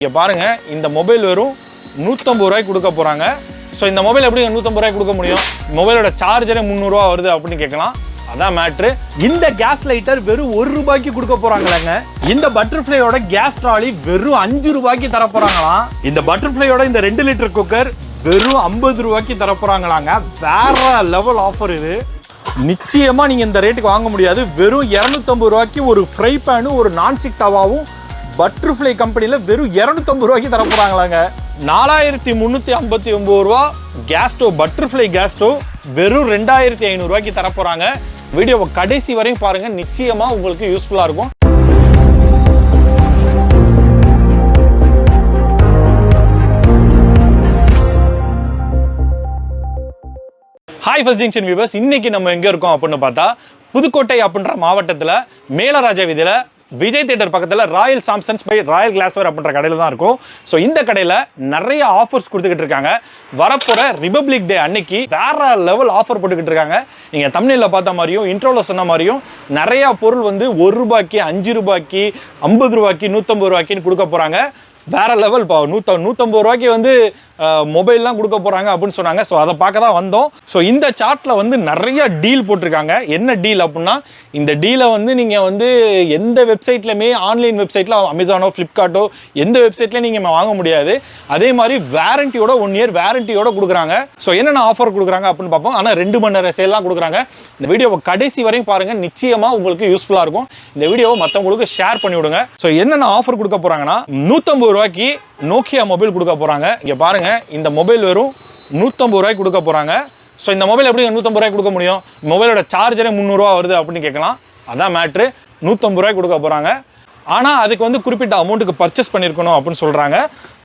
இங்க பாருங்க இந்த மொபைல் வெறும் 150 ரூபாய்க்கு கொடுக்க போறாங்க. ஸோ இந்த மொபைல் எப்படி 150 ரூபாய்க்கு கொடுக்க முடியும்? மொபைலோட சார்ஜரே 300 ரூபா வருது அப்படின்னு கேட்கலாம். அதான் மேட்ரு. இந்த கேஸ் லைட்டர் வெறும் 1 ரூபாய்க்கு கொடுக்க போறாங்களாங்க. இந்த பட்டர்ஃப்ளையோட கேஸ் ட்ராலி வெறும் 5 ரூபாய்க்கு தர போறாங்களாம். இந்த பட்டர்ஃப்ளையோட இந்த 2 லிட்டர் குக்கர் வெறும் 50 ரூபாய்க்கு தர போறாங்களாங்க. வேற லெவல் ஆஃபர் இது. நிச்சயமா நீங்க இந்த ரேட்டுக்கு வாங்க முடியாது. வெறும் 250 ரூபாய்க்கு ஒரு ஃப்ரை பேனும் ஒரு நான்ஸ்டிக் தவாவும் பட்டர்ஃப்ளை கம்பெனில வெறும் 250 ரூபாய்க்கு தர போறாங்களாங்க. 4359 ரூபா case stove, butterfly case stove வெறும் 2500 ரூபாய்க்கு தர போறாங்க. வீடியோவை கடைசி வரையும் பாருங்க, நிச்சயமா உங்களுக்கு யூஸ்ஃபுல்லா இருக்கும். ஹாய் ஃபர்ஸ்ட் ஜங்ஷன் வியூவர்ஸ், இன்னைக்கு நம்ம எங்க இருக்கோம் அப்படின்னு பார்த்தா புதுக்கோட்டை அப்படின்ற மாவட்டத்தில் மேலராஜ வீதியில விஜய் தியேட்டர் பக்கத்தில் ராயல் சாம்சன்ஸ் பை ராயல் கிளாஸ்வேர் அப்படின்ற கடையில் தான் இருக்கும். ஸோ இந்த கடையில் நிறைய ஆஃபர்ஸ் கொடுத்துக்கிட்டு இருக்காங்க. வரப்போகிற ரிபப்ளிக் டே அன்னைக்கு வேற லெவல் ஆஃபர் போட்டுக்கிட்டு இருக்காங்க. நீங்கள் தமிழில் பார்த்த மாதிரியும் இன்ட்ரோவில் சொன்ன மாதிரியும் நிறையா பொருள் வந்து 1 ரூபாய்க்கு, 5 ரூபாய்க்கு, 50 ரூபாய்க்கு, 150 ரூபாய்க்குன்னு கொடுக்க போகிறாங்க. வேற லெவல். 150 ரூபாய்க்கு வந்து மொபைல்லாம் கொடுக்க போறாங்க அப்படின்னு சொன்னாங்க. ஸோ அதை பார்க்க தான் வந்தோம். ஸோ இந்த சார்ட்ல வந்து நிறைய டீல் போட்டிருக்காங்க. என்ன டீல் அப்படின்னா, இந்த டீலை வந்து நீங்க வந்து எந்த வெப்சைட்லையுமே, ஆன்லைன் வெப்சைட்ல அமேசானோ ஃப்ளிப்கார்ட்டோ எந்த வெப்சைட்லையும் நீங்க வாங்க முடியாது. அதே மாதிரி வேரண்டியோட 1 இயர் வேரண்டியோட கொடுக்குறாங்க. ஸோ என்னென்ன ஆஃபர் கொடுக்குறாங்க அப்படின்னு பார்ப்போம். ஆனால் 2 மணி நேரம் சேல்லாம் கொடுக்குறாங்க. இந்த வீடியோவை கடைசி வரையும் பாருங்க, நிச்சயமா உங்களுக்கு யூஸ்ஃபுல்லா இருக்கும். இந்த வீடியோவை மற்றவங்களுக்கு ஷேர் பண்ணி விடுங்க. ஸோ என்னென்ன ஆஃபர் கொடுக்க போறாங்கன்னா, 150 ரூபாய்க்கு நோக்கியா மொபைல் கொடுக்க போறாங்க. இங்க பாருங்க, இந்த மொபைல் வெறும் 150 ரூபாய்க்கு கொடுக்க போறாங்க. ஸோ இந்த மொபைல் எப்படி 150 ரூபாய்க்கு கொடுக்க முடியும்? மொபைலோட சார்ஜரே 300 ரூபா வருது அப்படின்னு கேட்கலாம். அதான் மேட்ரு. 150 ரூபாய்க்கு கொடுக்க போறாங்க. ஆனால் அதுக்கு வந்து குறிப்பிட்ட அமௌண்ட்டுக்கு பர்ச்சேஸ் பண்ணியிருக்கணும் அப்படின்னு சொல்றாங்க.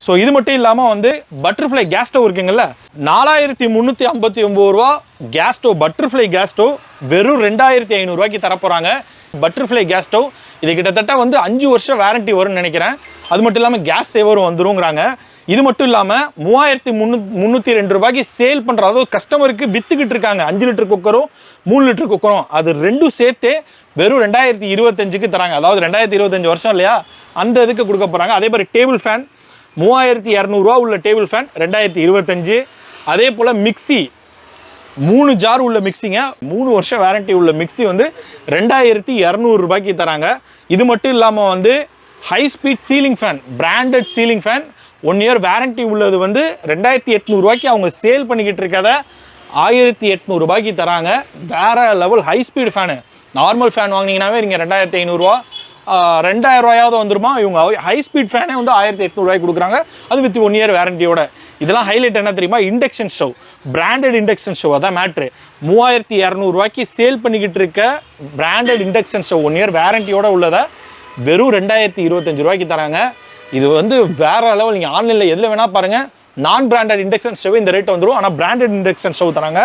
ஸோ இது மட்டும் இல்லாமல் வந்து பட்டர்ஃப்ளை கேஸ் ஸ்டவ் இருக்குங்கல்ல, 4359 ரூபா gas stove, butterfly gas stove வெறும் 2500 ரூபாய்க்கு தரப்போறாங்க. பட்டர்ஃப்ளை கேஸ் ஸ்டவ் இது கிட்டத்தட்ட வந்து 5 வருஷம் வேரண்டி வரும்னு நினைக்கிறேன். அது மட்டும் இல்லாமல் கேஸ் சேவரும் வந்துருங்கிறாங்க. இது மட்டும் இல்லாமல் 3302 ரூபாய்க்கு சேல் பண்ணுற, அதாவது கஸ்டமருக்கு வித்துக்கிட்டு இருக்காங்க. 5 லிட்டர் குக்கரும் 3 லிட்டர் குக்கரும் அது ரெண்டும் சேர்த்து வெறும் 2025க்கு தராங்க. அதாவது 2025 வருஷம் இல்லையா, அந்த இதுக்கு கொடுக்க போகிறாங்க. அதே மாதிரி டேபிள் ஃபேன் 3200 ரூபா உள்ள டேபிள் ஃபேன் 2025. அதே போல் மிக்சி 3 ஜார் உள்ள மிக்சிங்க, 3 வருஷம் வேரண்டி உள்ள மிக்சி வந்து 2200 ரூபாய்க்கு தராங்க. இது மட்டும் இல்லாமல் வந்து high speed ceiling fan, branded ceiling fan 1 year warranty உள்ளது வந்து 2800 ரூபாய்க்கு அவங்க சேல் பண்ணிக்கிட்டு இருக்கதை 1800 ரூபாய்க்கு தராங்க. வேற level high speed fan. Normal fan வாங்கினீங்கன்னாவே நீங்கள் 2500 ரூபா, 2000 ரூபாயாவது வந்துருமா. இவங்க ஹை ஸ்பீட் ஃபேனே வந்து 1800 ரூபாய்க்கு கொடுக்குறாங்க. அது வித் 1 இயர் வேரண்டியோட. இதெல்லாம் ஹைலைட் என்ன தெரியுமா? Induction stove, branded induction stove. அதான் மேட்ரு. 3200 ரூபாய்க்கு சேல் பண்ணிக்கிட்டு இருக்க பிராண்டட் இண்டக்ஷன் ஸ்டவ் 1 இயர் வேரண்டியோட உள்ளதை வெறும் 2025 ரூபாய்க்கு தராங்க. இது வந்து வேற லெவல். நீங்கள் ஆன்லைனில் எதில் வேணால் பாருங்கள், நான் பிராண்டட் இண்டக்ஷன் ஸ்டவ் இந்த ரேட் வந்துடும். ஆனால் பிராண்டட் இண்டக்ஷன் ஸ்டவ் தராங்க.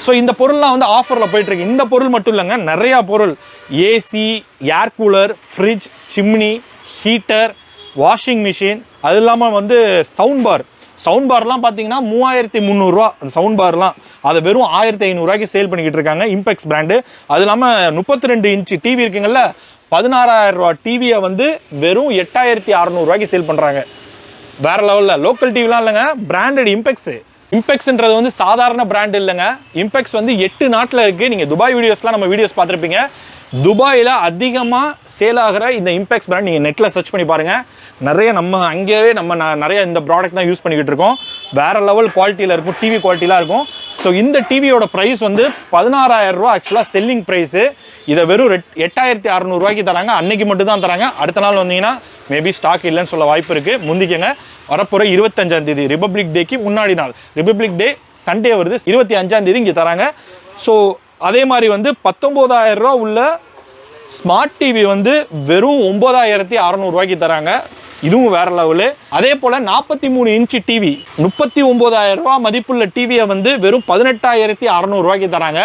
ஸோ இந்த பொருள்லாம் வந்து ஆஃபரில் போயிட்டுருக்கு. இந்த பொருள் மட்டும் இல்லைங்க, நிறையா பொருள். AC, air cooler, fridge, chimney, heater, washing machine, அது இல்லாமல் வந்து சவுண்ட் பார்லாம் பார்த்தீங்கன்னா 3300 ரூபா. அந்த சவுண்ட் பார்லாம் அதை வெறும் 1500 ரூபாய்க்கு சேல் பண்ணிக்கிட்டு இருக்காங்க. Impex brand. அது இல்லாமல் 32 இன்ச்சு டிவி இருக்குங்கல்ல, 16000 ரூபா டிவியை வந்து வெறும் 8600 ரூபாய்க்கு சேல் பண்ணுறாங்க. வேற லெவலில். லோக்கல் டிவிலாம் இல்லைங்க, பிராண்டட் இம்பெக்ஸ்ன்றது வந்து சாதாரண பிராண்ட் இல்லைங்க. இம்பெக்ஸ் வந்து 8 நாட்டில் இருக்குது. நீங்கள் துபாய் வீடியோஸ்லாம் நம்ம வீடியோஸ் பார்த்துருப்பீங்க. துபாயில் அதிகமாக சேல் ஆகிற இந்த இம்பெக்ஸ் பிராண்ட் நீங்கள் நெட்டில் சர்ச் பண்ணி பாருங்கள். நிறைய நம்ம அங்கேயே நிறைய இந்த ப்ராடக்ட் தான் யூஸ் பண்ணிக்கிட்டு இருக்கோம். வேறு லெவல் குவாலிட்டியில் இருக்கும், டிவி குவாலிட்டிலாம் இருக்கும். ஸோ இந்த டிவியோட ப்ரைஸ் வந்து 16000 ரூபா ஆக்சுவலாக செல்லிங் ப்ரைஸு. இதை வெறும் 8600 ரூபாய்க்கு தராங்க. அன்னைக்கு மட்டும் தான் தராங்க. அடுத்த நாள் வந்தீங்கன்னா மேபி ஸ்டாக் இல்லைன்னு சொல்ல வாய்ப்பு இருக்குது. முந்திக்கங்க. வரப்போகிற 25ஆம் தேதி ரிபப்ளிக் டேக்கு முன்னாடி நாள், ரிபப்ளிக் டே சண்டே வருது, 25ஆம் தேதி இங்கே தராங்க. ஸோ அதே மாதிரி வந்து 19000 ரூபா உள்ள ஸ்மார்ட் டிவி வந்து வெறும் 9600 ரூபாய்க்கு தராங்க. இதுவும் வேற லெவலு. அதே போல் 43 இன்ச்சு டிவி 39000 ரூபா மதிப்புள்ள டிவியை வந்து வெறும் 18600 ரூபாய்க்கு தராங்க.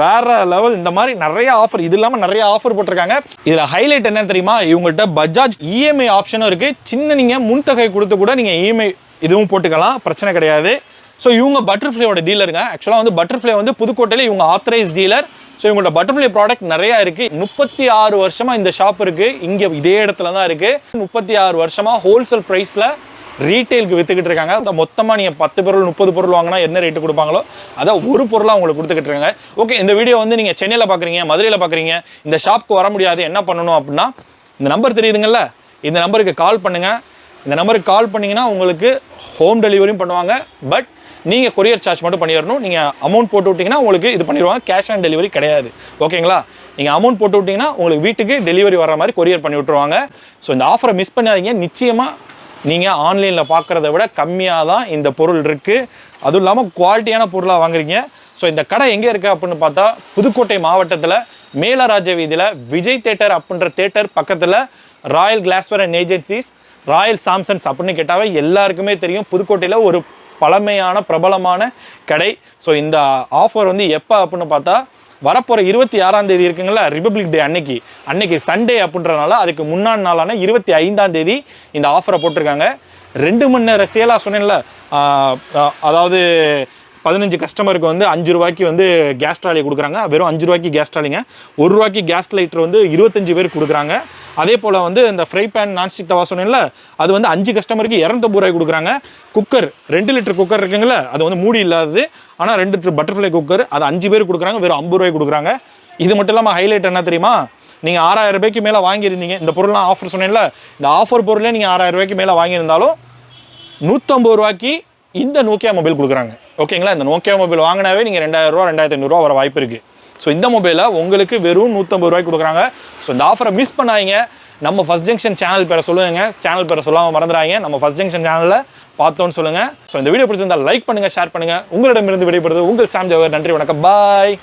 வேற லெவல். இந்த மாதிரி நிறைய ஆஃபர், இது இல்லாமல் நிறைய ஆஃபர் போட்டிருக்காங்க. இதில் ஹைலைட் என்ன தெரியுமா? இவங்கள்ட்ட பஜாஜ் இஎம்ஐ ஆப்ஷனும் இருக்குது. சின்ன நீங்கள் முன்தொகை கொடுத்து கூட நீங்கள் இஎம்ஐ இதுவும் போட்டுக்கலாம், பிரச்சனை கிடையாது. ஸோ இவங்க பட்டர்ஃப்ளையோட டீலருங்க. ஆக்சுவலாக வந்து பட்டர்ஃப்ளை வந்து புதுக்கோட்டையில் இவங்க ஆத்தரைஸ் டீலர். ஸோ இவங்களோட பட்டர்ஃப்ளை ப்ராடக்ட் நிறையா இருக்குது. 36 வருஷமாக இந்த ஷாப் இருக்குது. இங்கே இதே இடத்துல தான் இருக்குது. 36 வருஷமாக ஹோல்சேல் ப்ரைஸில் ரீட்டெயிலுக்கு விற்றுக்கிட்டு இருக்காங்க. அந்த மொத்தமாக நீங்கள் 10 பொருள் 30 பொருள் வாங்கினா என்ன ரேட்டு கொடுப்பாங்களோ அதான் ஒரு பொருளாக உங்களுக்கு கொடுத்துக்கிட்டு இருக்காங்க. ஓகே, இந்த வீடியோ வந்து நீங்கள் சென்னையில் பார்க்குறீங்க, மதுரையில் பார்க்குறீங்க, இந்த ஷாப்புக்கு வர முடியாது, என்ன பண்ணணும் அப்படின்னா இந்த நம்பர் தெரியுதுங்கள்ல, இந்த நம்பருக்கு கால் பண்ணுங்கள். இந்த நம்பருக்கு கால் பண்ணிங்கன்னா உங்களுக்கு ஹோம் டெலிவரியும் பண்ணுவாங்க. பட் நீங்கள் கொரியர் சார்ஜ் மட்டும் பண்ணிடணும். நீங்கள் அமௌண்ட் போட்டு விட்டிங்கன்னா உங்களுக்கு இது பண்ணிடுவாங்க. கேஷ் ஆன் டெலிவரி கிடையாது. ஓகேங்களா? நீங்கள் அமௌண்ட் போட்டு விட்டிங்கன்னா உங்களுக்கு வீட்டுக்கு டெலிவரி வர மாதிரி கொரியர் பண்ணி விட்ருவாங்க. ஸோ இந்த ஆஃபரை மிஸ் பண்ணாதீங்க. நிச்சயமாக நீங்கள் ஆன்லைனில் பார்க்குறத விட கம்மியாக தான் இந்த பொருள் இருக்குது. அதுவும் இல்லாமல் குவாலிட்டியான பொருளாக வாங்குறீங்க. ஸோ இந்த கடை எங்கே இருக்குது அப்படின்னு பார்த்தா புதுக்கோட்டை மாவட்டத்தில் மேலராஜ வீதியில் விஜய் தேட்டர் அப்படின்ற தேட்டர் பக்கத்தில் royal glassware and agencies, royal Samsons அப்படின்னு கேட்டாவே எல்லாருக்குமே தெரியும். புதுக்கோட்டையில் ஒரு பழமையான பிரபலமான கடை. ஸோ இந்த ஆஃபர் வந்து எப்போ அப்படின்னு பார்த்தா வரப்போகிற 26ஆம் தேதி இருக்குங்களா, ரிபப்ளிக் டே அன்னைக்கு சண்டே அப்படின்றனால அதுக்கு முன்னாடி நாளான 25ஆம் தேதி இந்த ஆஃபரை போட்டிருக்காங்க. 2 மணி நேர சேலாக சொன்னேன்ல, அதாவது 15 கஸ்டமருக்கு வந்து 5 ரூபாய்க்கு வந்து கேஸ் ட்ராலி கொடுக்குறாங்க. வெறும் 5 ரூபாய்க்கு கேஸ் ட்ராலிங்க. 1 ரூபாய்க்கு கேஸ் லைட்டர் வந்து 25 பேர் கொடுக்குறாங்க. அதே போல் வந்து இந்த ஃப்ரை பேன் நான்ஸ்டிக் தவா சொன்னேன்ல, அது வந்து 5 கஸ்டமருக்கு 250 ரூபாய் கொடுக்குறாங்க. குக்கர் 2 லிட்டர் குக்கர் இருக்குங்களா, அது வந்து மூடி இல்லாதது, ஆனால் 2 லிட்டர் பட்டர்ஃப்ளை குக்கர், அது 5 பேர் கொடுக்குறாங்க. வெறும் 50 ரூபாய் கொடுக்குறாங்க. இது மட்டும் இல்லாமல் ஹைலைட் என்ன தெரியுமா, நீங்கள் 6000 ரூபாய்க்கு மேலே வாங்கியிருந்தீங்க, இந்த பொருள்லாம் ஆஃபர் சொன்னேன்ல, இந்த ஆஃபர் பொருளே நீங்கள் 6000 ரூபாய்க்கு மேலே வாங்கியிருந்தாலும் 150 ரூபாய்க்கு இந்த நோக்கியா மொபைல் கொடுக்குறாங்க. ஓகேங்களா? இந்த நோக்கியா மொபைல் வாங்கினாவே நீங்கள் 2000 ரூபா 2500 ரூபா வர வாய்ப்பு இருக்குது. ஸோ இந்த மொபைலை உங்களுக்கு வெறும் 150 ரூபாய்க்கு கொடுக்குறாங்க. ஸோ இந்த ஆஃபரை மிஸ் பண்ணாதீங்க. நம்ம ஃபர்ஸ்ட் ஜங்ஷன் சேனல் பேரை சொல்லுங்க, சேனல் பேரை சொல்லாமல் மறந்துடாங்க. நம்ம ஃபர்ஸ்ட் ஜங்ஷன் சேனலில் பார்த்தோன்னு சொல்லுங்கள். ஸோ இந்த வீடியோ பிடிச்சிருந்தால் லைக் பண்ணுங்கள், ஷேர் பண்ணுங்கள். உங்களிடமிருந்து விடைபெறுவது உங்கள் சாம் ஜவஹர். நன்றி, வணக்கம், பாய்.